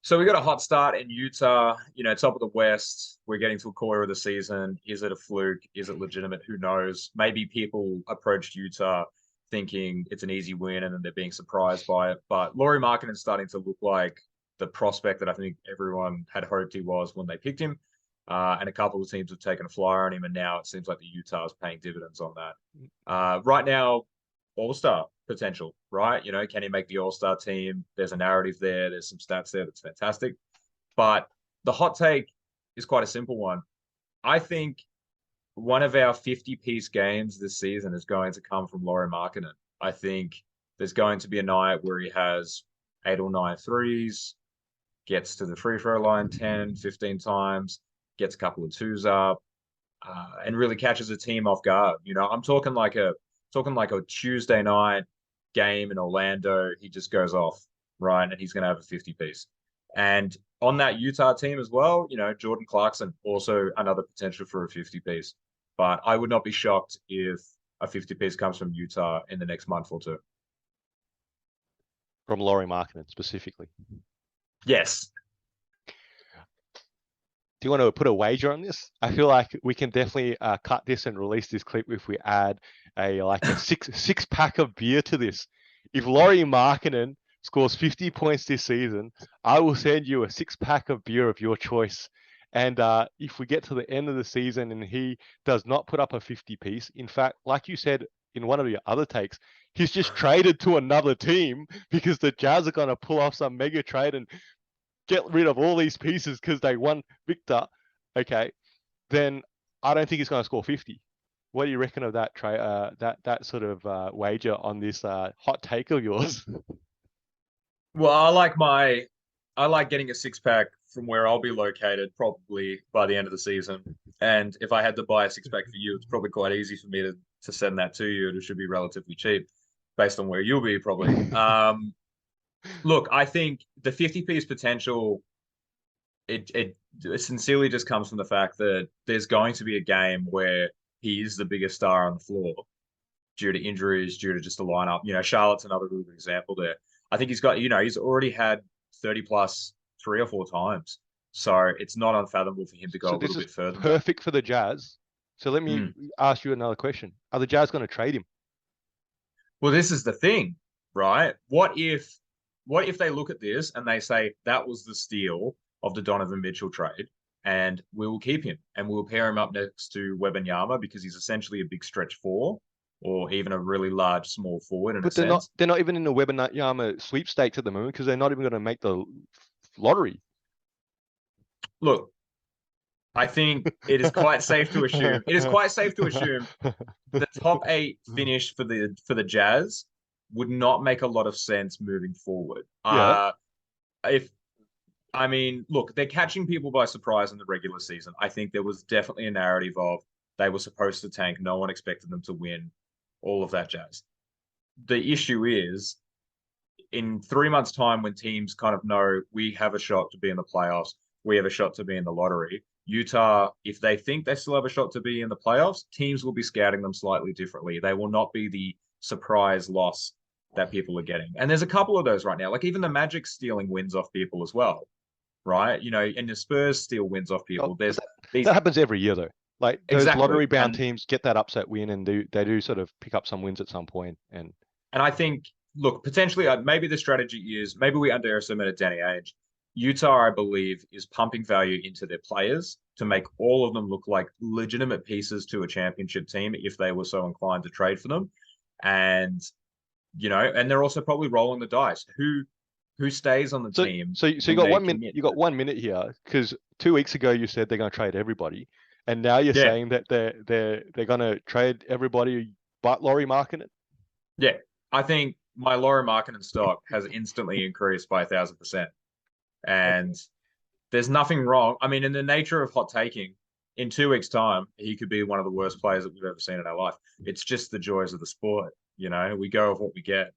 So we got a hot start in Utah, top of the West. We're getting to a quarter of the season. Is it a fluke? Is it legitimate? Who knows? Maybe people approached Utah thinking it's an easy win and then they're being surprised by it. But Lauri Markkanen is starting to look like the prospect that I think everyone had hoped he was when they picked him. And a couple of teams have taken a flyer on him, and now it seems like the Utah is paying dividends on that. Right now, all-star potential, right? Can he make the all-star team? There's a narrative there. There's some stats there that's fantastic. But the hot take is quite a simple one. I think one of our 50-piece games this season is going to come from Lauri Markkanen. I think there's going to be a night where he has 8 or 9 threes, gets to the free throw line 10, 15 times, gets a couple of twos up, and really catches a team off guard. I'm talking like a Tuesday night game in Orlando. He just goes off, right? And he's going to have a 50-piece. And on that Utah team as well, Jordan Clarkson, also another potential for a 50-piece. But I would not be shocked if a 50-piece comes from Utah in the next month or two. From Lauri Markkanen specifically. Yes. Do you want to put a wager on this? I feel like we can definitely cut this and release this clip if we add a six pack of beer to this. If Lauri Markkanen scores 50 points this season, I will send you a 6-pack of beer of your choice. And if we get to the end of the season and he does not put up a 50-piece, in fact, like you said in one of your other takes, he's just traded to another team because the Jazz are going to pull off some mega trade and get rid of all these pieces because they won Victor, okay, then I don't think he's going to score 50. What do you reckon of that that sort of wager on this hot take of yours? Well, I like getting a 6-pack from where I'll be located probably by the end of the season. And if I had to buy a 6-pack for you, it's probably quite easy for me to send that to you. It should be relatively cheap based on where you'll be probably. Look, I think the 50-piece potential, it sincerely just comes from the fact that there's going to be a game where he is the biggest star on the floor due to injuries, due to just the lineup. Charlotte's another really good example there. I think he's already had 30 plus 3 or 4 times. So it's not unfathomable for him to go a little bit further. Perfect for the Jazz. So let me ask you another question. Are the Jazz going to trade him? Well, this is the thing, right? What if they look at this and they say that was the steal of the Donovan Mitchell trade, and we will keep him and we'll pair him up next to Wembanyama because he's essentially a big stretch 4 or even a really large small forward in a sense. They're not even in the Wembanyama sweepstakes at the moment because they're not even going to make the lottery. Look, I think it is quite safe to assume the top 8 finish for the Jazz would not make a lot of sense moving forward. Yeah. Look, they're catching people by surprise in the regular season. I think there was definitely a narrative of they were supposed to tank. No one expected them to win, all of that jazz. The issue is in 3 months' time, when teams kind of know we have a shot to be in the playoffs, we have a shot to be in the lottery. Utah, if they think they still have a shot to be in the playoffs, teams will be scouting them slightly differently. They will not be the surprise loss that people are getting. And there's a couple of those right now. Like even the Magic stealing wins off people as well, right? And the Spurs steal wins off people. That happens every year though. Like those lottery-bound teams get that upset win and they do sort of pick up some wins at some point. And I think, look, potentially maybe the strategy is maybe we underestimated Danny Ainge. Utah, I believe, is pumping value into their players to make all of them look like legitimate pieces to a championship team if they were so inclined to trade for them. And, and they're also probably rolling the dice. Who stays on the team? So you got 1 minute. You got 1 minute here because 2 weeks ago you said they're going to trade everybody, and now you're saying that they're going to trade everybody but Lauri Markkanen. Yeah, I think my Lauri Markkanen stock has instantly increased by 1,000%. And there's nothing wrong. I mean, in the nature of hot taking, in 2 weeks' time, he could be one of the worst players that we've ever seen in our life. It's just the joys of the sport. We go with what we get.